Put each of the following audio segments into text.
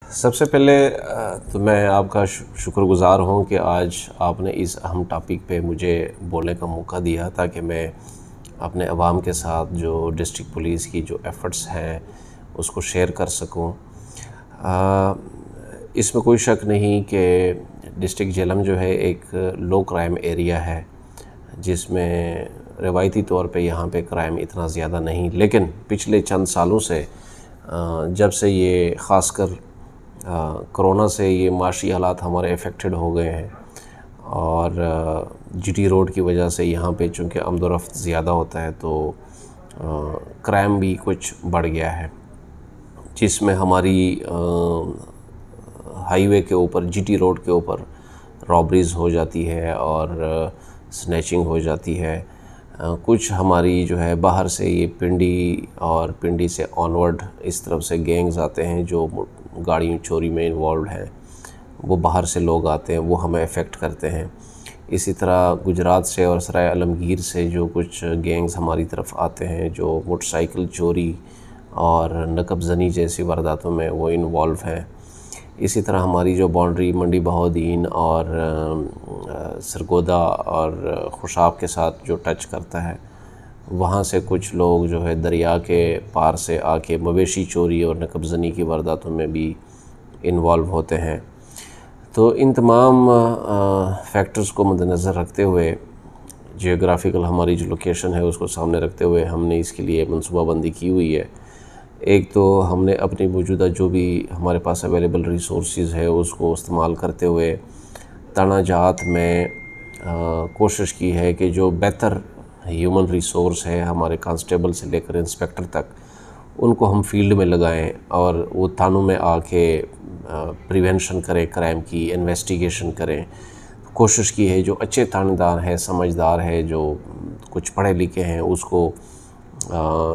सबसे पहले तो मैं आपका शुक्रगुज़ार हूँ कि आज आपने इस अहम टॉपिक पे मुझे बोलने का मौका दिया ताकि मैं अपने अवाम के साथ जो डिस्ट्रिक्ट पुलिस की जो एफ़र्ट्स हैं उसको शेयर कर सकूँ। इसमें कोई शक नहीं कि डिस्ट्रिक्ट झेलम जो है एक लो क्राइम एरिया है, जिसमें रिवायती तौर पे यहाँ पे क्राइम इतना ज़्यादा नहीं, लेकिन पिछले चंद सालों से जब से ये ख़ासकर कोरोना से ये माशी हालात हमारे अफेक्टेड हो गए हैं और जीटी रोड की वजह से यहाँ पे चूँकि आमदोरफ्त ज़्यादा होता है तो क्राइम भी कुछ बढ़ गया है, जिसमें हमारी हाईवे के ऊपर जीटी रोड के ऊपर रॉबरीज़ हो जाती है और स्नैचिंग हो जाती है। कुछ हमारी जो है बाहर से ये पिंडी और पिंडी से ऑनवर्ड इस तरफ से गैंग्स आते हैं जो गाड़ियों चोरी में इन्वॉल्व हैं, वो बाहर से लोग आते हैं, वो हमें अफेक्ट करते हैं। इसी तरह गुजरात से और सराय आलमगीर से जो कुछ गैंग्स हमारी तरफ आते हैं जो मोटरसाइकिल चोरी और नकबजनी जैसी वारदातों में वो इन्वॉल्व हैं। इसी तरह हमारी जो बाउंड्री मंडी बहाउद्दीन और सरगोदा और खुशाब के साथ जो टच करता है, वहाँ से कुछ लोग जो है दरिया के पार से आके मवेशी चोरी और नकबजनी की वारदातों में भी इन्वॉल्व होते हैं। तो इन तमाम फैक्टर्स को मद्देनज़र रखते हुए, जियोग्राफिकल हमारी जो लोकेशन है उसको सामने रखते हुए हमने इसके लिए मनसूबाबंदी की हुई है। एक तो हमने अपनी मौजूदा जो भी हमारे पास अवेलेबल रिसोर्सेज है उसको इस्तेमाल करते हुए तनाजात में कोशिश की है कि जो बेहतर ह्यूमन रिसोर्स है हमारे कांस्टेबल से लेकर इंस्पेक्टर तक, उनको हम फील्ड में लगाएं और वो थानों में आके प्रिवेंशन करें, क्राइम की इन्वेस्टिगेशन करें। कोशिश की है जो अच्छे थानेदार है, समझदार है, जो कुछ पढ़े लिखे हैं, उसको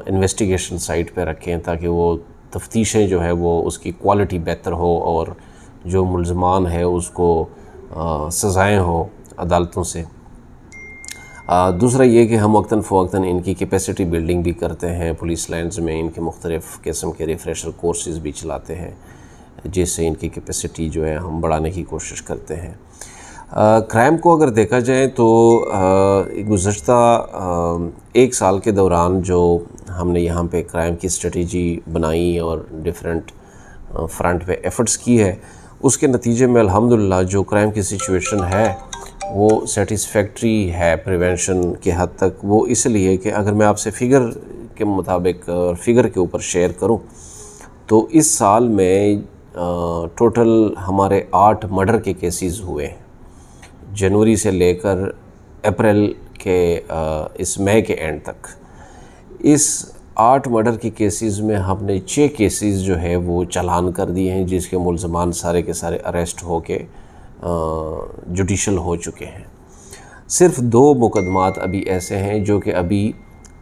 इन्वेस्टिगेशन साइट पे रखें ताकि वो तफ्तीशें जो है वो उसकी क्वालिटी बेहतर हो और जो मुल्ज़मान है उसको सज़ाएँ हो अदालतों से। दूसरा ये कि हम वक्तन फ़वक्तन इनकी कैपेसिटी बिल्डिंग भी करते हैं। पुलिस लाइन्स में इनके मुख्तलिफ़ किस्म के रिफ़्रेशर कोर्सेज़ भी चलाते हैं जिससे इनकी कैपेसिटी जो है हम बढ़ाने की कोशिश करते हैं। क्राइम को अगर देखा जाए तो गुज़श्ता एक साल के दौरान जो हमने यहाँ पे क्राइम की स्ट्रेटजी बनाई और डिफरेंट फ्रंट पे एफ़र्ट्स की है, उसके नतीजे में अल्हम्दुलिल्लाह जो क्राइम की सिचुएशन है वो सेटिस्फैक्ट्री है प्रिवेंशन के हद तक। वो इसलिए कि अगर मैं आपसे फ़िगर के मुताबिक फ़िगर के ऊपर शेयर करूं तो इस साल में टोटल हमारे 8 मर्डर के केसेस हुए हैं। जनवरी से लेकर अप्रैल के इस मई के एंड तक इस 8 मर्डर के केसेस में हमने 6 केसेस जो है वो चालान कर दिए हैं, जिसके मुल्ज़मान सारे के सारे अरेस्ट होके जुडिशल हो चुके हैं। सिर्फ 2 मुकदमात अभी ऐसे हैं जो कि अभी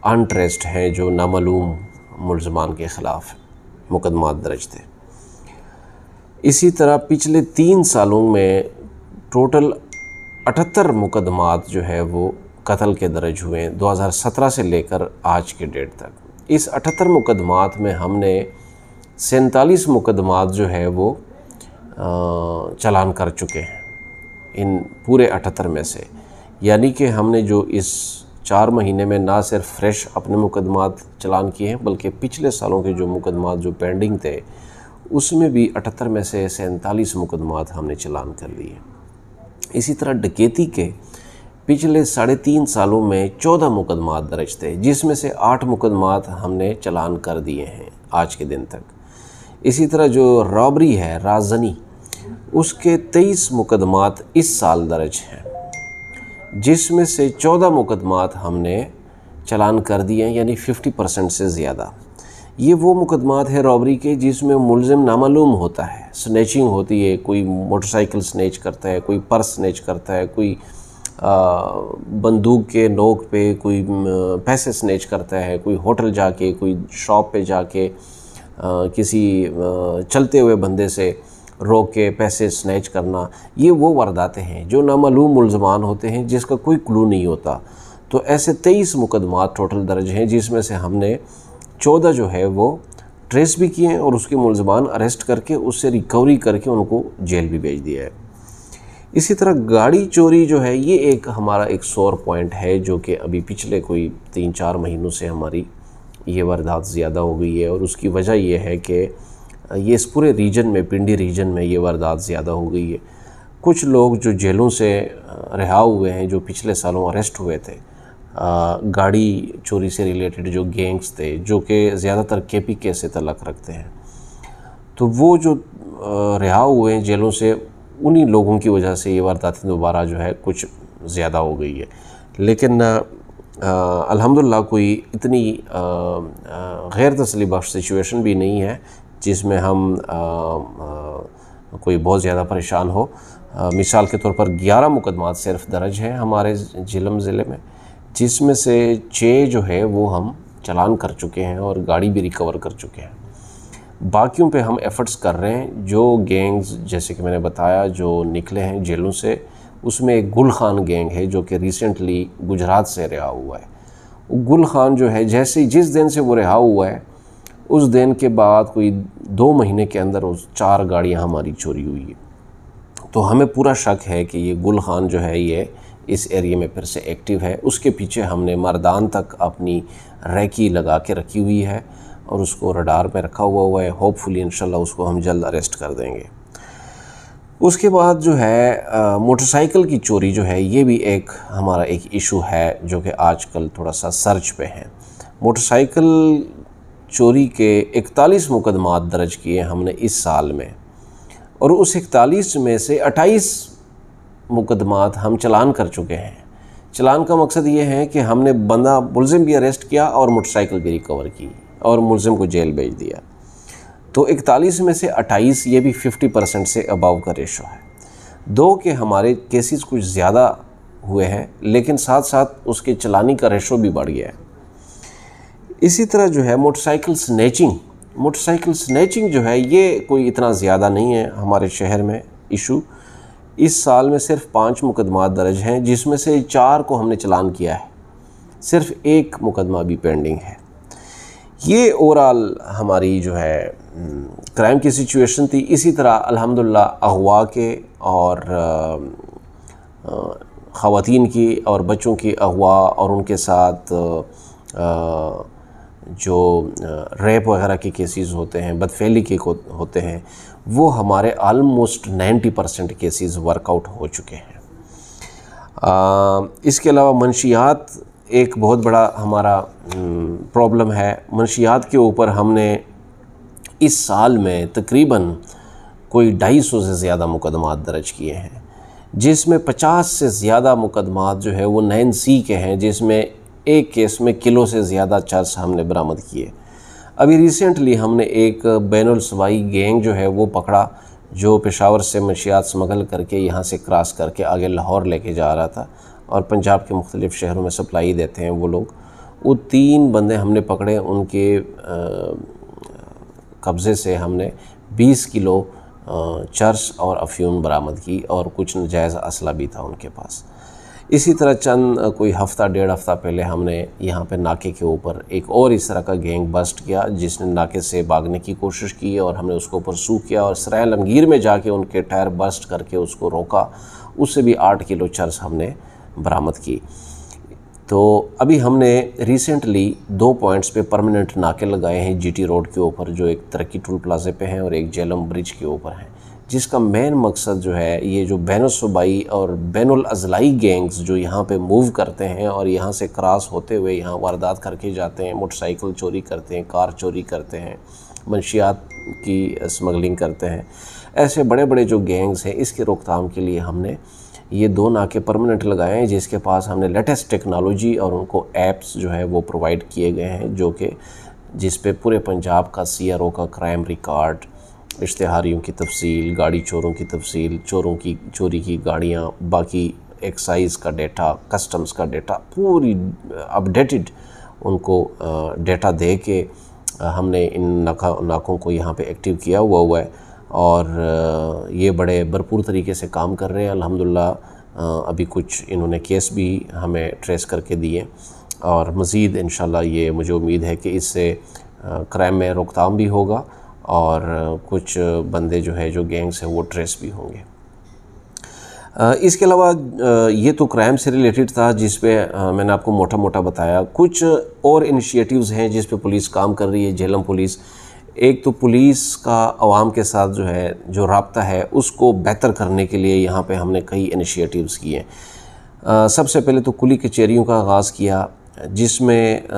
अनट्रेस्ड हैं, जो नामालूम मुल्ज़मान के ख़िलाफ़ मुकदमात दर्ज थे। इसी तरह पिछले 3 सालों में टोटल 78 मुकदमात जो है वो कत्ल के दर्ज हुए हैं 2017 से लेकर आज के डेट तक। इस 78 मुकदमात में हमने 47 मुकदमात जो है वो चालान कर चुके हैं इन पूरे 78 में से। यानी कि हमने जो इस 4 महीने में ना सिर्फ फ्रेश अपने मुकदमात चालान किए हैं बल्कि पिछले सालों के जो मुकदमात जो पेंडिंग थे उसमें भी 78 में से 47 मुकदमात हमने चालान कर लिए। इसी तरह डकैती के पिछले 3.5 सालों में 14 मुकदमात दर्ज थे, जिसमें से 8 मुकदमात हमने चालान कर दिए हैं आज के दिन तक। इसी तरह जो रॉबरी है, राजनी, उसके 23 मुकदमात इस साल दर्ज हैं, जिसमें से 14 मुकदमात हमने चालान कर दिए हैं, यानी 50% से ज़्यादा। ये वो मुकदमात है रॉबरी के जिसमें मुल्ज़िम नामालूम होता है, स्नैचिंग होती है, कोई मोटरसाइकिल स्नैच करता है, कोई पर्स स्नैच करता है, कोई बंदूक के नोक पे कोई पैसे स्नैच करता है, कोई होटल जाके, कोई शॉप पे जाके किसी चलते हुए बंदे से रोक के पैसे स्नैच करना। ये वो वारदातें हैं जो नामालूम मुल्ज़मान होते हैं जिसका कोई क्लू नहीं होता। तो ऐसे 23 मुकदमात टोटल दर्ज हैं, जिसमें से हमने 14 जो है वो ट्रेस भी किए हैं और उसके मुलज़मान अरेस्ट करके उससे रिकवरी करके उनको जेल भी भेज दिया है। इसी तरह गाड़ी चोरी जो है ये एक हमारा एक सोर पॉइंट है, जो कि अभी पिछले कोई 3-4 महीनों से हमारी ये वारदात ज़्यादा हो गई है। और उसकी वजह ये है कि ये इस पूरे रीजन में, पिंडी रीजन में ये वारदात ज़्यादा हो गई है। कुछ लोग जो जेलों से रिहा हुए हैं, जो पिछले सालों अरेस्ट हुए थे, गाड़ी चोरी से रिलेटेड जो गैंग्स थे, जो कि ज़्यादातर KPK से तल्लुक़ रखते हैं, तो वो जो रिहा हुए हैं जेलों से, उन्हीं लोगों की वजह से ये वारदातें दोबारा जो है कुछ ज़्यादा हो गई है। लेकिन अल्हम्दुलिल्लाह कोई इतनी गैर तसल्ली बख्श सिचुएशन भी नहीं है जिसमें हम कोई बहुत ज़्यादा परेशान हो। मिसाल के तौर पर 11 मुकदमात सिर्फ दर्ज हैं हमारे झिलम ज़िले में, जिसमें से 6 जो है वो हम चालान कर चुके हैं और गाड़ी भी रिकवर कर चुके हैं। बाकियों पे हम एफ़र्ट्स कर रहे हैं। जो गैंग्स जैसे कि मैंने बताया जो निकले हैं जेलों से, उसमें एक गुल खान गैंग है जो कि रिसेंटली गुजरात से रिहा हुआ है। गुल खान जो है, जैसे जिस दिन से वो रिहा हुआ है उस दिन के बाद कोई 2 महीने के अंदर उस 4 गाड़ियाँ हमारी चोरी हुई है। तो हमें पूरा शक है कि ये गुल खान जो है ये इस एरिया में फिर से एक्टिव है। उसके पीछे हमने मर्दान तक अपनी रैकी लगा के रखी हुई है और उसको रडार में रखा हुआ है। होपफुली इंशाल्लाह उसको हम जल्द अरेस्ट कर देंगे। उसके बाद जो है मोटरसाइकिल की चोरी जो है, ये भी एक हमारा एक इशू है जो कि आजकल थोड़ा सा सर्च पे है। मोटरसाइकिल चोरी के 41 मुकदमात दर्ज किए हमने इस साल में, और उस 41 में से 28 मुकदमात हम चालान कर चुके हैं। चालान का मकसद ये है कि हमने बंदा मुलज़िम भी अरेस्ट किया और मोटरसाइकिल भी रिकवर की और मुलज़िम को जेल भेज दिया। तो 41 में से 28, ये भी 50% से अबव का रेशो है। 2 के हमारे केसेस कुछ ज़्यादा हुए हैं, लेकिन साथ साथ उसके चलानी का रेशो भी बढ़ गया है। इसी तरह जो है मोटरसाइकिल स्नैचिंग जो है ये कोई इतना ज़्यादा नहीं है हमारे शहर में इशू। इस साल में सिर्फ 5 मुकदमात दर्ज हैं, जिसमें से 4 को हमने चालान किया है, सिर्फ 1 मुकदमा भी पेंडिंग है। ये ओवरऑल हमारी जो है क्राइम की सिचुएशन थी। इसी तरह अल्हम्दुलिल्लाह अगवा के और ख़वातीन की और बच्चों की अगवा और उनके साथ जो रेप वगैरह के केसेस होते हैं, बदफेली के होते हैं, वो हमारे आलमोस्ट 90% केसेस वर्कआउट हो चुके हैं। इसके अलावा मंशियात एक बहुत बड़ा हमारा प्रॉब्लम है। मंशियात के ऊपर हमने इस साल में तकरीबन कोई 250 से ज़्यादा मुकदमात दर्ज किए हैं, जिसमें 50 से ज़्यादा मुकदमात जो है वो 9C के हैं, जिसमें एक केस में किलो से ज़्यादा चर्स हमने बरामद किए। अभी रिसेंटली हमने एक बैनुल सूबाई गैंग जो है वो पकड़ा, जो पेशावर से मंशियात स्मगल करके यहाँ से क्रॉस करके आगे लाहौर लेके जा रहा था और पंजाब के मुख्तलिफ़ शहरों में सप्लाई देते हैं वो लोग। वो 3 बंदे हमने पकड़े, उनके कब्ज़े से हमने 20 किलो चर्स और अफ्यूम बरामद की और कुछ नाजायज़ असला भी था उनके पास। इसी तरह चंद कोई हफ़्ता 1.5 हफ़्ता पहले हमने यहाँ पे नाके के ऊपर एक और इस तरह का गैंग बस्ट किया, जिसने नाके से भागने की कोशिश की और हमने उसको परसू किया और सराय आलमगीर में जाके उनके टायर बस्ट करके उसको रोका। उससे भी 8 किलो चर्स हमने बरामद की। तो अभी हमने रिसेंटली 2 पॉइंट्स पे परमानेंट नाके लगाए हैं GT रोड के ऊपर, जो एक तरक्की टूल प्लाजे पे हैं और एक जेलम ब्रिज के ऊपर हैं, जिसका मेन मकसद जो है ये जो बैनुल सूबाई और बैनुल अज़लाई गैंग्स जो यहाँ पे मूव करते हैं और यहाँ से क्रॉस होते हुए यहाँ वारदात करके जाते हैं, मोटरसाइकिल चोरी करते हैं, कार चोरी करते हैं, मंशियात की स्मगलिंग करते हैं, ऐसे बड़े बड़े जो गैंग्स हैं, इसके रोकथाम के लिए हमने ये 2 नाके परमानेंट लगाए हैं, जिसके पास हमने लेटेस्ट टेक्नोलॉजी और उनको ऐप्स जो है वो प्रोवाइड किए गए हैं, जो कि जिस पे पूरे पंजाब का CRO का क्राइम रिकॉर्ड, इश्तिहारियों की तफसील, गाड़ी चोरों की तफसील, चोरों की चोरी की गाड़ियाँ, बाकी एक्साइज़ का डेटा, कस्टम्स का डेटा, पूरी अपडेटेड उनको डेटा दे के हमने इन नाकों को यहाँ पे एक्टिव किया हुआ है और ये बड़े भरपूर तरीके से काम कर रहे हैं अल्हम्दुलिल्लाह। अभी कुछ इन्होंने केस भी हमें ट्रेस करके दिए और मज़ीद इंशाल्लाह ये मुझे उम्मीद है कि इससे क्राइम में रोकथाम भी होगा और कुछ बंदे जो है जो गैंग्स है वो ट्रेस भी होंगे। इसके अलावा ये तो क्राइम से रिलेटेड था जिस पे मैंने आपको मोटा मोटा बताया। कुछ और इनिशिएटिव्स हैं जिस पे पुलिस काम कर रही है, झेलम पुलिस। एक तो पुलिस का आवाम के साथ जो है जो राब्ता है उसको बेहतर करने के लिए यहाँ पे हमने कई इनिशिएटिव्स किए हैं। सबसे पहले तो कुली कचहरियों का आगाज़ किया, जिसमें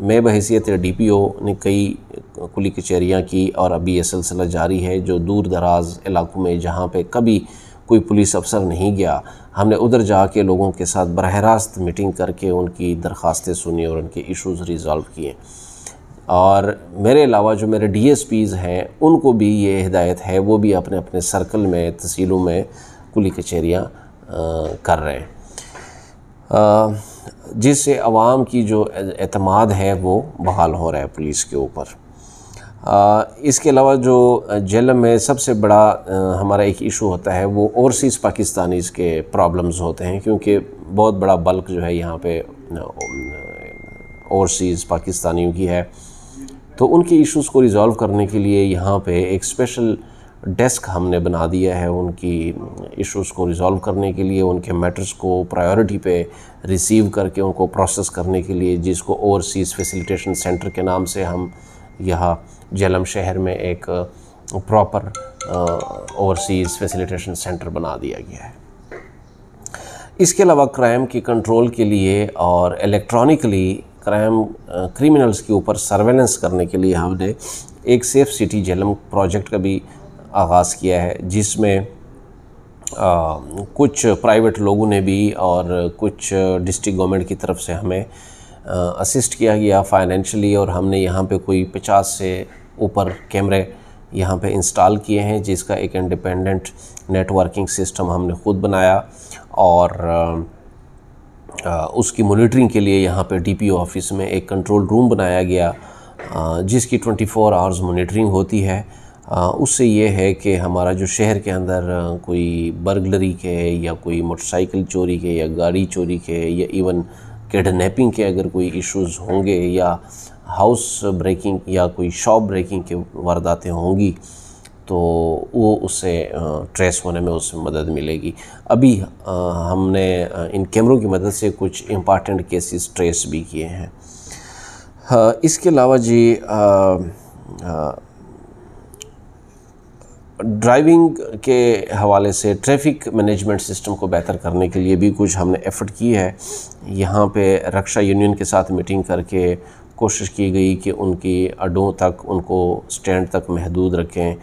मैं बहैसियत DPO ने कई कुली कचहरियाँ की और अभी ये सिलसिला जारी है। जो दूर दराज इलाकों में जहाँ पे कभी कोई पुलिस अफसर नहीं गया, हमने उधर जाके लोगों के साथ बरह रास्त मीटिंग करके उनकी दरख्वास्तें सुनी और उनके इश्यूज़ रिज़ॉल्व किए। और मेरे अलावा जो मेरे DSPs हैं उनको भी ये हिदायत है, वो भी अपने अपने सर्कल में तहसीलों में कुली कचहरियाँ कर रहे हैं, जिससे आवाम की जो एतमाद है वो बहाल हो रहा है पुलिस के ऊपर। इसके अलावा जो झेलम में सबसे बड़ा हमारा एक इशू होता है वो ओवरसीज़ पाकिस्तानीज़ के प्रॉब्लम्स होते हैं, क्योंकि बहुत बड़ा बल्क जो है यहाँ पे ओवरसीज़ पाकिस्तानियों की है। तो उनके इश्यूज़ को रिज़ॉल्व करने के लिए यहाँ पे एक स्पेशल डेस्क हमने बना दिया है उनकी इश्यूज़ को रिज़ॉल्व करने के लिए, उनके मैटर्स को प्रायोरिटी पे रिसीव करके उनको प्रोसेस करने के लिए, जिसको ओवरसीज़ फैसिलिटेशन सेंटर के नाम से हम यहाँ झेलम शहर में एक प्रॉपर ओवरसीज़ फैसिलिटेशन सेंटर बना दिया गया है। इसके अलावा क्राइम के कंट्रोल के लिए और इलेक्ट्रॉनिकली क्रिमिनल्स के ऊपर सर्वेलेंस करने के लिए हमने एक सेफ़ सिटी झेलम प्रोजेक्ट का भी आगाज़ किया है, जिसमें कुछ प्राइवेट लोगों ने भी और कुछ डिस्ट्रिक्ट गवर्नमेंट की तरफ से हमें असिस्ट किया गया फाइनेंशियली, और हमने यहाँ पे कोई 50 से ऊपर कैमरे यहाँ पे इंस्टॉल किए हैं, जिसका एक इंडिपेंडेंट नेटवर्किंग सिस्टम हमने ख़ुद बनाया। और उसकी मॉनिटरिंग के लिए यहाँ पे DPO ऑफिस में एक कंट्रोल रूम बनाया गया, जिसकी 24 आवर्स मॉनिटरिंग होती है। उससे ये है कि हमारा जो शहर के अंदर कोई बर्गलरी के या कोई मोटरसाइकिल चोरी के या गाड़ी चोरी के या इवन किडनैपिंग के अगर कोई इश्यूज़ होंगे या हाउस ब्रेकिंग या कोई शॉप ब्रेकिंग के वारदातें होंगी तो वो उससे ट्रेस होने में उससे मदद मिलेगी। अभी हमने इन कैमरों की मदद से कुछ इम्पॉर्टेंट केसेस ट्रेस भी किए हैं। इसके अलावा जी ड्राइविंग के हवाले से ट्रैफिक मैनेजमेंट सिस्टम को बेहतर करने के लिए भी कुछ हमने एफ़र्ट की है। यहाँ पे रक्षा यूनियन के साथ मीटिंग करके कोशिश की गई कि उनकी अड्डों तक, उनको स्टैंड तक महदूद रखें।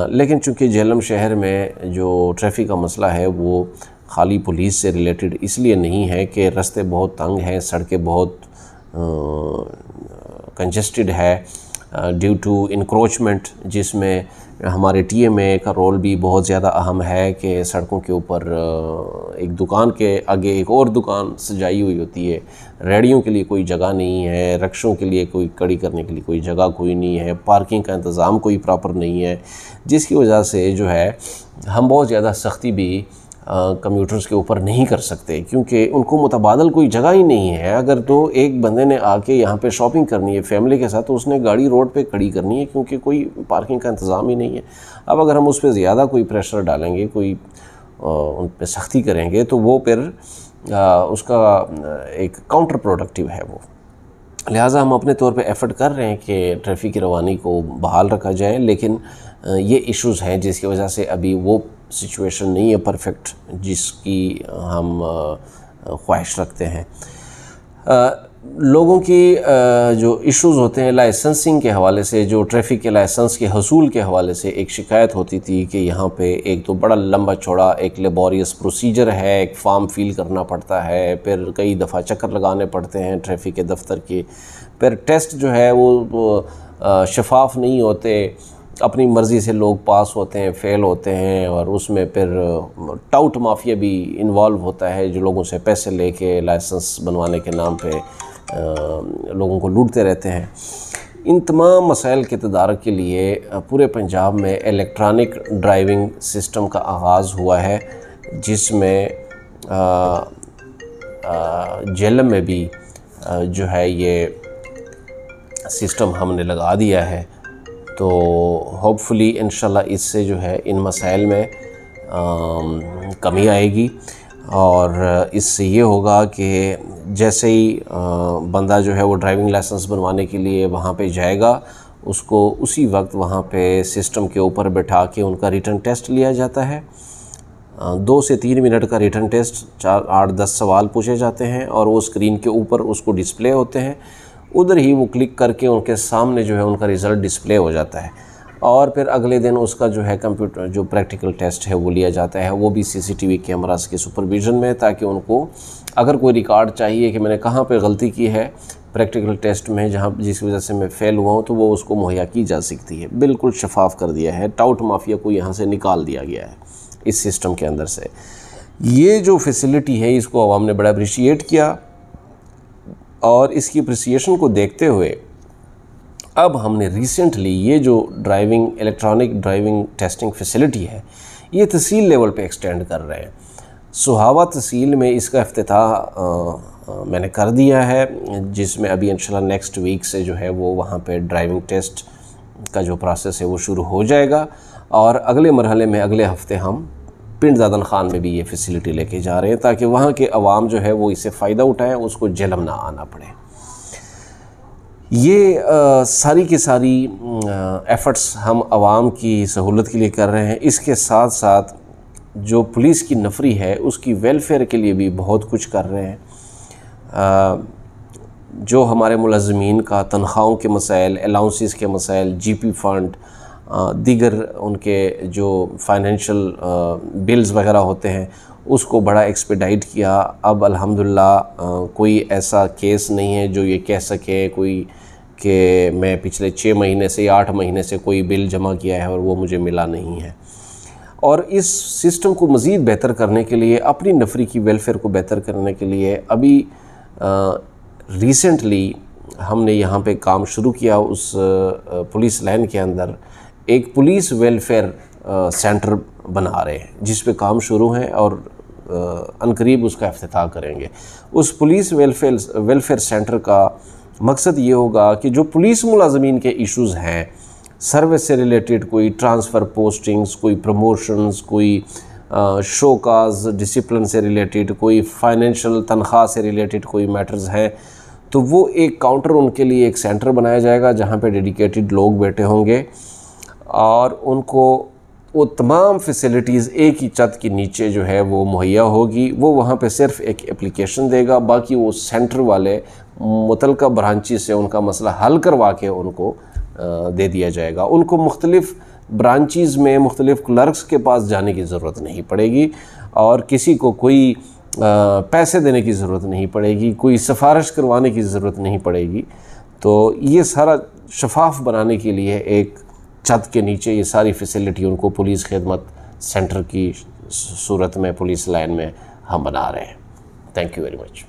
लेकिन चूँकि झेलम शहर में जो ट्रैफिक का मसला है वो खाली पुलिस से रिलेटेड इसलिए नहीं है कि रास्ते बहुत तंग हैं, सड़कें बहुत कंजेस्टेड है ड्यू टू इंक्रोचमेंट, जिसमें हमारे TMA का रोल भी बहुत ज़्यादा अहम है कि सड़कों के ऊपर एक दुकान के आगे एक और दुकान सजाई हुई होती है, रेहड़ियों के लिए कोई जगह नहीं है, रक्षों के लिए कोई कड़ी करने के लिए कोई जगह कोई नहीं है, पार्किंग का इंतज़ाम कोई प्रॉपर नहीं है, जिसकी वजह से जो है हम बहुत ज़्यादा सख्ती भी कम्यूटर्स के ऊपर नहीं कर सकते, क्योंकि उनको मुतबादल कोई जगह ही नहीं है। अगर तो एक बंदे ने आके यहाँ पे शॉपिंग करनी है फैमिली के साथ तो उसने गाड़ी रोड पे खड़ी करनी है, क्योंकि कोई पार्किंग का इंतज़ाम ही नहीं है। अब अगर हम उस पर ज़्यादा कोई प्रेशर डालेंगे, कोई उन पर सख्ती करेंगे तो वो फिर उसका एक काउंटर प्रोडक्टिव है वो। लिहाजा हम अपने तौर पे एफ़र्ट कर रहे हैं कि ट्रैफिक की रवानी को बहाल रखा जाए, लेकिन ये इश्यूज़ हैं जिसकी वजह से अभी वो सिचुएशन नहीं है परफेक्ट जिसकी हम ख्वाहिश रखते हैं। लोगों की जो इश्यूज़ होते हैं लाइसेंसिंग के हवाले से, जो ट्रैफिक के लाइसेंस के हसूल के हवाले से एक शिकायत होती थी कि यहाँ पे एक तो बड़ा लंबा चौड़ा एक लेबोरियस प्रोसीजर है, एक फॉर्म फिल करना पड़ता है, फिर कई दफ़ा चक्कर लगाने पड़ते हैं ट्रैफिक के दफ्तर के, फिर टेस्ट जो है वो शफाफ नहीं होते, अपनी मर्ज़ी से लोग पास होते हैं, फ़ेल होते हैं, और उसमें फिर टाउट माफिया भी इन्वॉल्व होता है जो लोगों से पैसे लेके लाइसेंस बनवाने के नाम पे लोगों को लूटते रहते हैं। इन तमाम मसाइल के तदारक के लिए पूरे पंजाब में इलेक्ट्रॉनिक ड्राइविंग सिस्टम का आगाज़ हुआ है, जिसमें झेलम में भी जो है ये सिस्टम हमने लगा दिया है। तो होपफुली इंशाल्लाह इससे जो है इन मसाइल में कमी आएगी, और इससे ये होगा कि जैसे ही बंदा जो है वो ड्राइविंग लाइसेंस बनवाने के लिए वहाँ पे जाएगा, उसको उसी वक्त वहाँ पे सिस्टम के ऊपर बैठा के उनका रिटन टेस्ट लिया जाता है। 2 से 3 मिनट का रिटन टेस्ट, 8-10 सवाल पूछे जाते हैं और वो स्क्रीन के ऊपर उसको डिस्प्ले होते हैं। उधर ही वो क्लिक करके उनके सामने जो है उनका रिज़ल्ट डिस्प्ले हो जाता है, और फिर अगले दिन उसका जो है कंप्यूटर जो प्रैक्टिकल टेस्ट है वो लिया जाता है, वो भी सीसीटीवी कैमरास के सुपरविज़न में, ताकि उनको अगर कोई रिकॉर्ड चाहिए कि मैंने कहाँ पे गलती की है प्रैक्टिकल टेस्ट में, जहाँ जिस वजह से मैं फ़ेल हुआ हूँ, तो वो उसको मुहैया की जा सकती है। बिल्कुल शफाफ कर दिया है, टाउट माफिया को यहाँ से निकाल दिया गया है इस सिस्टम के अंदर से। ये जो फैसिलिटी है इसको अवाम ने बड़ा अप्रिशिएट किया, और इसकी अप्रिसिएशन को देखते हुए अब हमने रिसेंटली ये जो इलेक्ट्रॉनिक ड्राइविंग टेस्टिंग फैसिलिटी है ये तहसील लेवल पे एक्सटेंड कर रहे हैं। सुहावा तहसील में इसका इफ्तिताह मैंने कर दिया है, जिसमें अभी इंशाल्लाह नेक्स्ट वीक से जो है वो वहाँ पे ड्राइविंग टेस्ट का जो प्रोसेस है वो शुरू हो जाएगा, और अगले मरहले में अगले हफ्ते हम पिंड दादन खान में भी ये फैसिलिटी लेके जा रहे हैं, ताकि वहाँ के अवाम जो है वो इससे फ़ायदा उठाएं, उसको जलम ना आना पड़े। ये सारी की सारी एफ़र्ट्स हम आवाम की सहूलत के लिए कर रहे हैं। इसके साथ साथ जो पुलिस की नफरी है उसकी वेलफेयर के लिए भी बहुत कुछ कर रहे हैं। जो हमारे मुलज़मीन का तनख्वाहों के मसाइल, अलाउंसेस के मसाइल, जीपी फ़ंड, दीगर उनके जो फाइनेंशियल बिल्स वगैरह होते हैं उसको बड़ा एक्सपेडाइट किया। अब अल्हम्दुलिल्लाह कोई ऐसा केस नहीं है जो ये कह सके कोई कि मैं पिछले 6 महीने से या 8 महीने से कोई बिल जमा किया है और वो मुझे मिला नहीं है। और इस सिस्टम को मज़ीद बेहतर करने के लिए, अपनी नफरी की वेलफेयर को बेहतर करने के लिए अभी रिसेंटली हमने यहाँ पे काम शुरू किया। उस पुलिस लाइन के अंदर एक पुलिस वेलफेयर सेंटर बना रहे हैं, जिस पे काम शुरू है और अनकरीब उसका इफ्तिताह करेंगे। उस पुलिस वेलफेयर सेंटर का मकसद ये होगा कि जो पुलिस मुलाजमीन के इश्यूज़ हैं, सर्विस से रिलेटेड, कोई ट्रांसफ़र पोस्टिंग्स, कोई प्रमोशंस, कोई शोकाज डिसिप्लिन से रिलेटेड, कोई फाइनेंशियल तनख्वाह से रिलेटेड कोई मैटर्स हैं, तो वो एक काउंटर उनके लिए एक सेंटर बनाया जाएगा जहाँ पे डेडिकेटेड लोग बैठे होंगे और उनको वो तमाम फैसिलिटीज़ एक ही छत के नीचे जो है वो मुहैया होगी। वो वहाँ पे सिर्फ एक एप्लीकेशन देगा, बाकी वो सेंटर वाले मुतलका ब्रांची से उनका मसला हल करवा के उनको दे दिया जाएगा। उनको मुख्तलिफ़ ब्रांचीज़ में मुख्तलिफ़ क्लर्क्स के पास जाने की ज़रूरत नहीं पड़ेगी और किसी को कोई पैसे देने की ज़रूरत नहीं पड़ेगी, कोई सिफारिश करवाने की ज़रूरत नहीं पड़ेगी। तो ये सारा शफाफ बनाने के लिए एक छत के नीचे ये सारी फैसिलिटी उनको पुलिस खिदमत सेंटर की सूरत में पुलिस लाइन में हम बना रहे हैं। Thank you very much.